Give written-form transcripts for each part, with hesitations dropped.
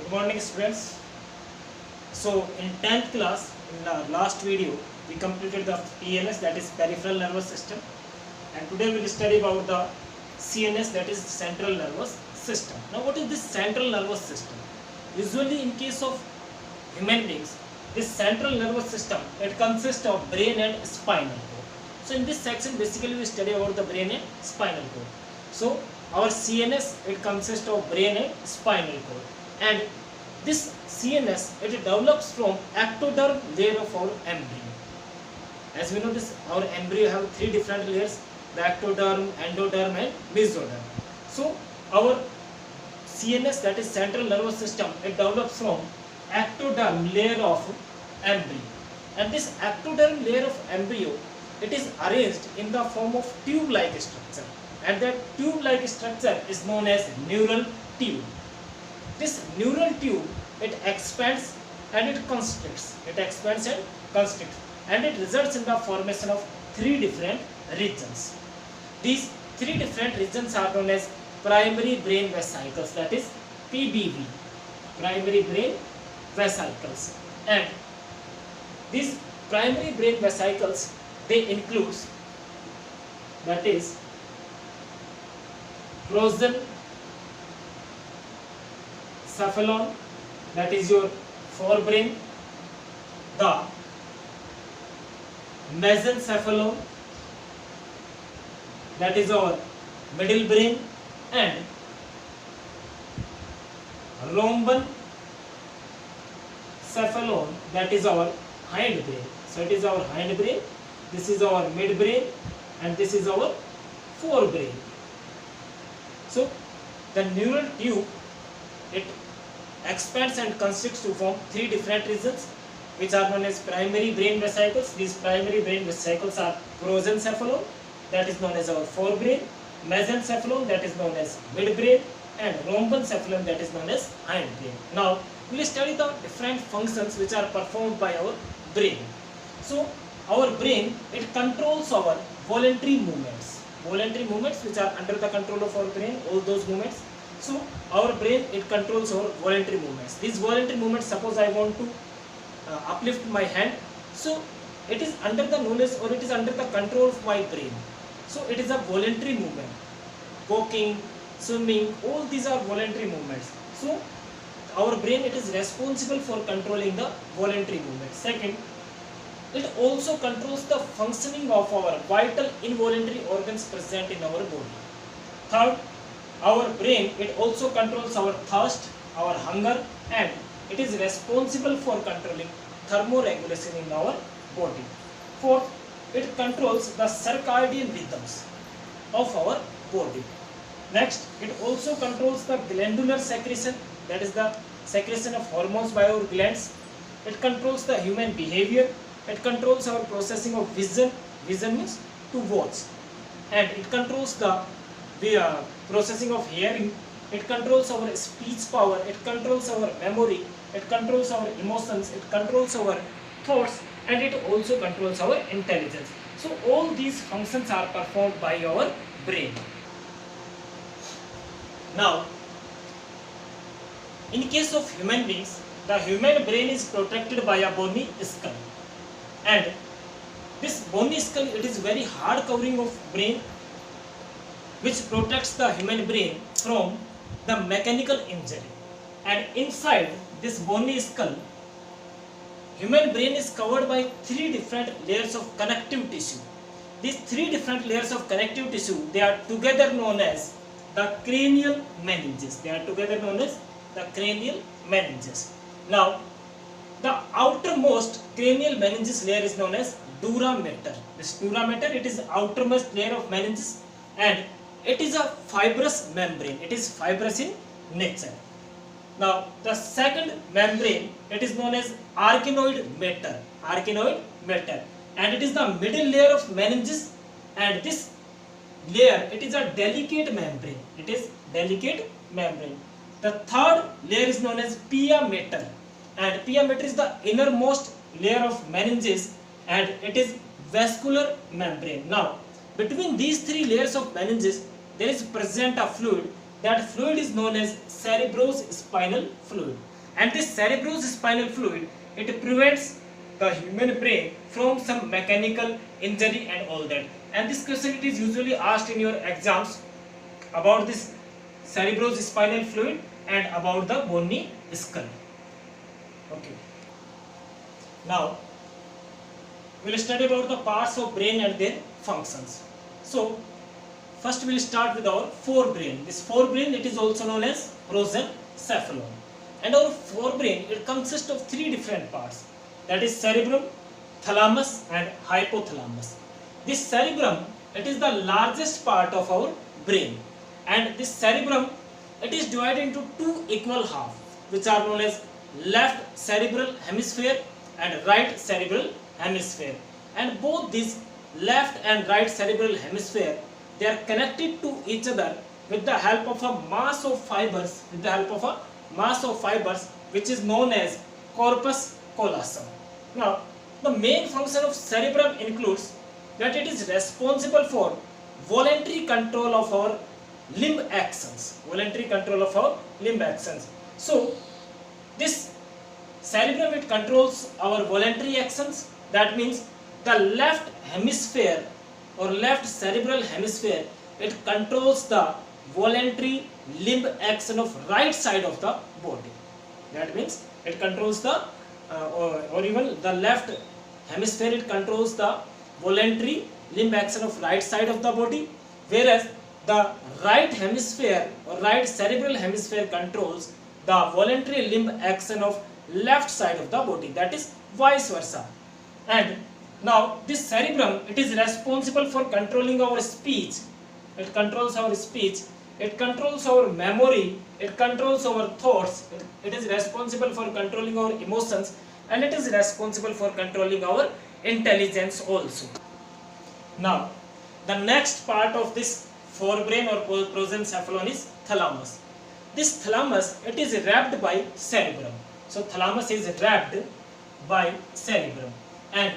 Good morning students. So in 10th class, in the last video, we completed the PNS, that is peripheral nervous system, and today we will study about the CNS, that is central nervous system. Now what is this central nervous system? Usually in case of human beings, this central nervous system, it consists of brain and spinal cord. So in this section basically we study about the brain and spinal cord. So our CNS, it consists of brain and spinal cord, and this CNS, it develops from ectoderm layer of our embryo. As we know this, our embryo have three different layers: the ectoderm, endoderm and mesoderm. So our CNS, that is central nervous system, it develops from ectoderm layer of embryo, and this ectoderm layer of embryo, it is arranged in the form of tube-like structure, and that tube-like structure is known as neural tube. This neural tube, it expands and it constricts. It expands and constricts, and it results in the formation of three different regions. These three different regions are known as primary brain vesicles, that is PBV, primary brain vesicles. And these primary brain vesicles, they include, that is prosencephalon, that is your forebrain, the mesencephalon, that is our middle brain, and rhombencephalon, that is our hind brain. So it is our hind brain, this is our mid brain, and this is our forebrain. So the neural tube, it expands and constricts to form three different regions, which are known as primary brain vesicles. These primary brain vesicles are prosencephalon, that is known as our forebrain, mesencephalon, that is known as midbrain, and rhombencephalon, that is known as hindbrain. Now we will study the different functions which are performed by our brain. So our brain, it controls our voluntary movements which are under the control of our brain, all those movements. So our brain, it controls our voluntary movements. These voluntary movements, suppose I want to uplift my hand, so it is under the knowledge, or it is under the control of my brain. So it is a voluntary movement. Walking, swimming, all these are voluntary movements. So our brain, it is responsible for controlling the voluntary movement. Second, it also controls the functioning of our vital involuntary organs present in our body. Third, our brain, it also controls our thirst, our hunger, and it is responsible for controlling thermoregulation in our body. Fourth, it controls the circadian rhythms of our body. Next, it also controls the glandular secretion, that is the secretion of hormones by our glands. It controls the human behavior. It controls our processing of vision means to watch, and it controls the processing of hearing. It controls our speech power, it controls our memory, it controls our emotions, it controls our thoughts, and it also controls our intelligence. So all these functions are performed by our brain. Now, in case of human beings, the human brain is protected by a bony skull, and this bony skull, it is very hard covering of brain, which protects the human brain from the mechanical injury. And inside this bony skull, human brain is covered by three different layers of connective tissue. These three different layers of connective tissue, they are together known as the cranial meninges. Now, the outermost cranial meninges layer is known as dura mater. This dura mater, it is outermost layer of meninges, and it is a fibrous membrane. It is fibrous in nature. Now, the second membrane, it is known as arachnoid mater, and it is the middle layer of meninges, and this layer, it is a delicate membrane. The third layer is known as pia mater, and pia mater is the innermost layer of meninges, and it is vascular membrane. Now, between these three layers of meninges, there is present a fluid. That fluid is known as cerebrospinal fluid. And this cerebrospinal fluid, it prevents the human brain from some mechanical injury and all that. And this question it is usually asked in your exams about this cerebrospinal fluid and about the bony skull. Okay. Now we will study about the parts of brain and their functions. So first we will start with our forebrain. This forebrain, it is also known as prosencephalon. And our forebrain, it consists of three different parts. That is cerebrum, thalamus and hypothalamus. This cerebrum, it is the largest part of our brain. And this cerebrum, it is divided into two equal halves, which are known as left cerebral hemisphere and right cerebral hemisphere. And both these left and right cerebral hemisphere, they are connected to each other with the help of a mass of fibers, which is known as corpus callosum. Now, the main function of cerebrum includes that it is responsible for voluntary control of our limb actions. So, this cerebrum, it controls our voluntary actions. That means the left hemisphere or left cerebral hemisphere, it controls the voluntary limb action of right side of the body. That means it controls the or even the left hemisphere, it controls the voluntary limb action of right side of the body, whereas the right hemisphere or right cerebral hemisphere controls the voluntary limb action of left side of the body, that is vice versa. And now this cerebrum, it is responsible for controlling our speech. It controls our speech, it controls our memory, it controls our thoughts, it is responsible for controlling our emotions, and it is responsible for controlling our intelligence also. Now the next part of this forebrain or prosencephalon is thalamus. This thalamus, it is wrapped by cerebrum. So thalamus is wrapped by cerebrum, and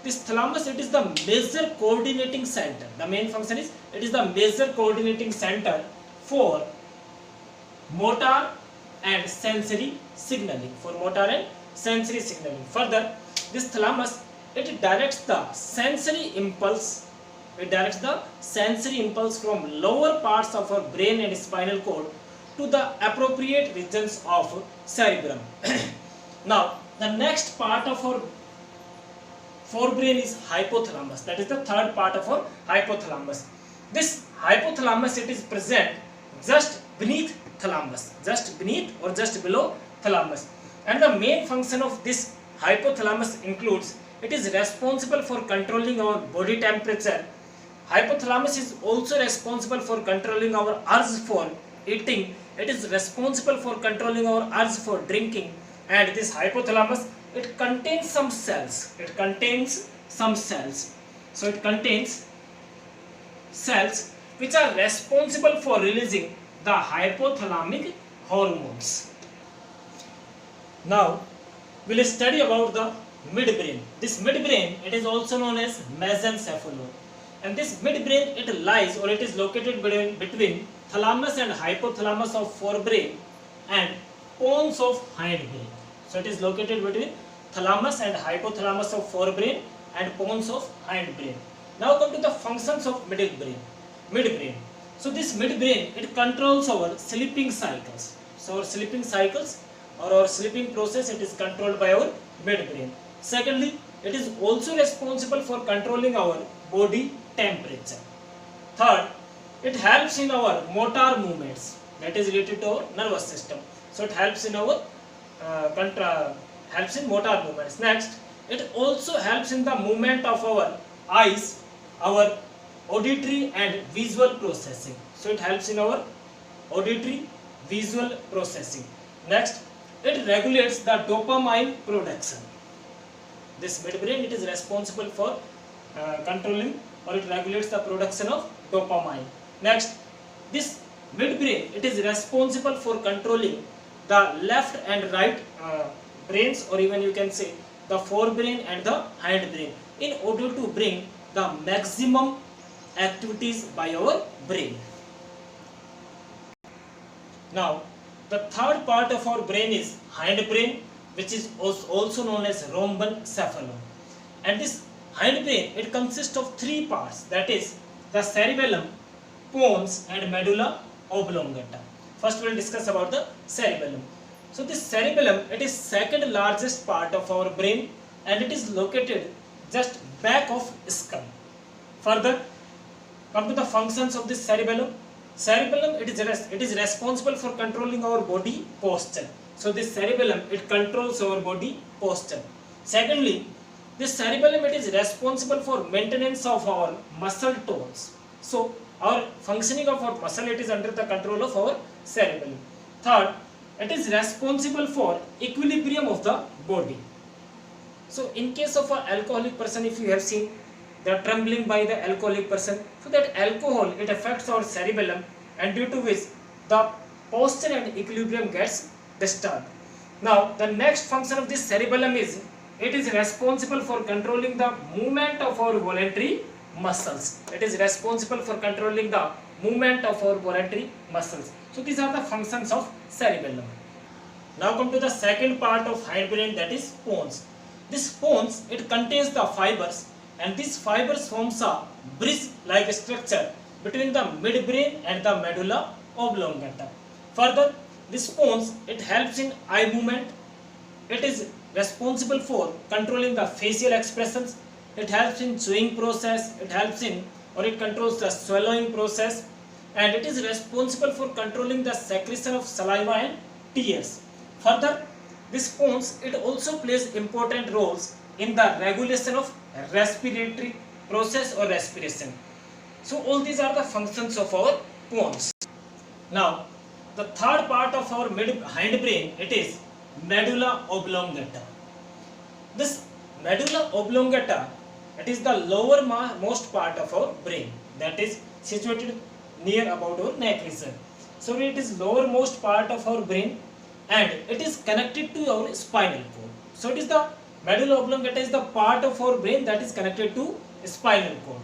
this thalamus, it is the major coordinating center. The main function is, it is the major coordinating center for motor and sensory signaling. Further, this thalamus, it directs the sensory impulse. From lower parts of our brain and spinal cord to the appropriate regions of cerebrum. Now, the next part of our forebrain is hypothalamus. That is the third part of our hypothalamus. This hypothalamus, it is present just beneath thalamus, just beneath or just below thalamus. And the main function of this hypothalamus includes, it is responsible for controlling our body temperature. Hypothalamus is also responsible for controlling our urge for eating. It is responsible for controlling our urge for drinking. And this hypothalamus, it contains some cells. So it contains cells which are responsible for releasing the hypothalamic hormones. Now we will study about the midbrain. This midbrain, it is also known as mesencephalon. And this midbrain, it lies or it is located between thalamus and hypothalamus of forebrain and pons of hindbrain. So it is located between thalamus and hypothalamus of forebrain and pons of hindbrain. Now come to the functions of midbrain. So this midbrain, it controls our sleeping cycles. So our sleeping cycles or our sleeping process, it is controlled by our midbrain. Secondly, it is also responsible for controlling our body temperature. Third, it helps in our motor movements, that is related to our nervous system. So it helps in our helps in motor movements. Next, it also helps in the movement of our eyes, our auditory and visual processing. So it helps in our auditory visual processing. Next, it regulates the dopamine production. This midbrain, it is responsible for controlling or it regulates the production of dopamine. Next, this midbrain, it is responsible for controlling the left and right brains, or even you can say the forebrain and the hindbrain, in order to bring the maximum activities by our brain. Now, the third part of our brain is hindbrain, which is also known as rhombencephalon. And this hindbrain, it consists of three parts, that is the cerebellum, pons and medulla oblongata. First we will discuss about the cerebellum. So this cerebellum, it is second largest part of our brain and it is located just back of skull. Further, come to the functions of this cerebellum. Cerebellum, it is responsible for controlling our body posture. So this cerebellum, it controls our body posture. Secondly, this cerebellum, it is responsible for maintenance of our muscle tones. So our functioning of our muscle, it is under the control of our cerebellum. Third, it is responsible for equilibrium of the body. So in case of an alcoholic person, if you have seen the trembling by the alcoholic person, so that alcohol, it affects our cerebellum and due to which the posture and equilibrium gets disturbed. Now the next function of this cerebellum is, it is responsible for controlling the movement of our voluntary muscles. It is responsible for controlling the movement of our voluntary muscles. So these are the functions of cerebellum. Now come to the second part of hindbrain, that is pons. This pons, it contains the fibers and these fibers forms a bridge-like structure between the midbrain and the medulla oblongata. Further, this pons, it helps in eye movement. It is responsible for controlling the facial expressions. It helps in chewing process. It helps in, or it controls the swallowing process, and it is responsible for controlling the secretion of saliva and tears. Further, this pons, it also plays important roles in the regulation of respiratory process or respiration. So all these are the functions of our pons. Now the third part of our hindbrain, it is medulla oblongata. This medulla oblongata, it is the lowermost part of our brain, that is situated near about our neck region. So it is lowermost part of our brain and it is connected to our spinal cord. So it is the medulla oblongata is the part of our brain that is connected to spinal cord.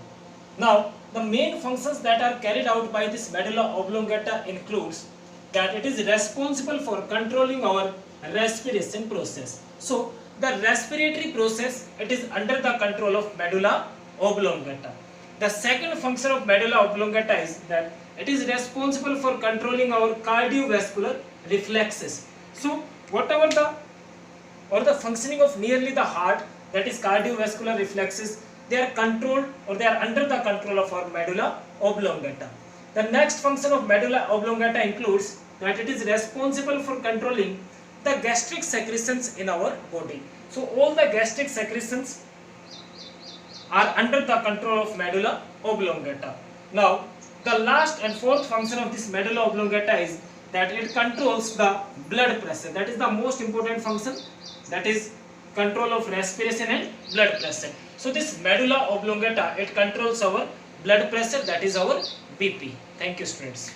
Now the main functions that are carried out by this medulla oblongata includes that it is responsible for controlling our respiration process. So the respiratory process, it is under the control of medulla oblongata. The second function of medulla oblongata is that it is responsible for controlling our cardiovascular reflexes. So whatever the functioning of nearly the heart, that is cardiovascular reflexes, they are controlled or they are under the control of our medulla oblongata. The next function of medulla oblongata includes that it is responsible for controlling the gastric secretions in our body. So all the gastric secretions are under the control of medulla oblongata. Now the last and fourth function of this medulla oblongata is that it controls the blood pressure. That is the most important function, that is control of respiration and blood pressure. So this medulla oblongata, it controls our blood pressure, that is our BP. Thank you, students.